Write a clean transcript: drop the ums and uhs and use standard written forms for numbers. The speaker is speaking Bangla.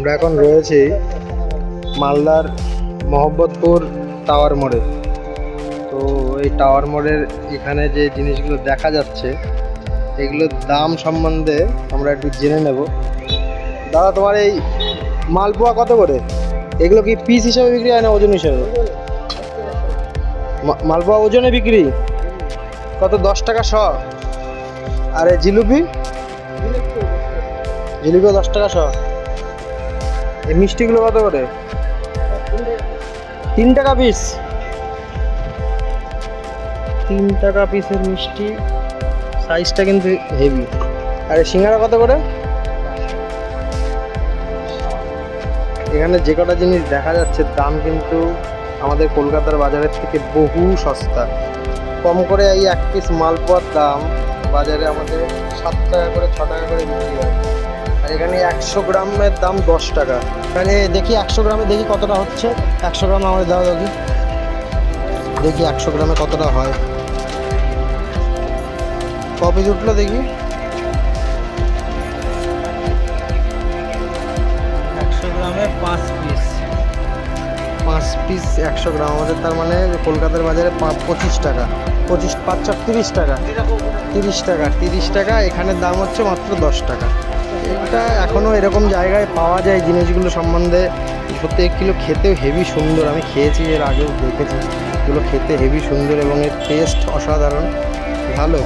আমরা এখন রয়েছি মালদার মহব্বতপুর টাওয়ার মোড়ে। তো এই টাওয়ার মোড়ের এখানে যে জিনিসগুলো দেখা যাচ্ছে এগুলোর দাম সম্বন্ধে আমরা একটু জেনে নেব। দাদা, তোমার এই মালপোয়া কত করে? এগুলো কি পিস হিসাবে বিক্রি হয় না ওজন হিসাবে? মালপোয়া ওজনে বিক্রি কত? 10 টাকা শ। আর এই জিলিপি? জিলিপিও 10 টাকা শ। এই মিষ্টিগুলো কত করে? 3 টাকা পিস। 3 টাকা পিসের মিষ্টি, সাইজটা কিন্তু হেভি। আর এই সিঙ্গারা কত করে? এখানে যে কটা জিনিস দেখা যাচ্ছে দাম কিন্তু আমাদের কলকাতার বাজারের থেকে বহু সস্তা। কম করে এই এক পিস মালপোয়ার দাম বাজারে আমাদের 7 টাকা করে 6 টাকা করে বিক্রি হয়। আর এখানে 100 গ্রামের দাম 10 টাকা। এখানে দেখি 100 গ্রামে দেখি কতটা হচ্ছে। 100 গ্রাম আমাদের দাও দেখি, দেখি 100 গ্রামে কতটা হয়। ক পিস উঠলো দেখি? 100 গ্রামে 5 পিস। 5 পিস 100 গ্রাম আমাদের, তার মানে কলকাতার বাজারে 25 টাকা। 25 5 4 30 টাকা। 30 টাকা, 30 টাকা। এখানের দাম হচ্ছে মাত্র 10 টাকা। এটা এখনও এরকম জায়গায় পাওয়া যায় জিনিসগুলো সম্বন্ধে সত্যি। 1 কিলো খেতেও হেভি সুন্দর। আমি খেয়েছি, এর আগেও দেখেছি। এগুলো খেতে হেভি সুন্দর এবং এর টেস্ট অসাধারণ ভালো।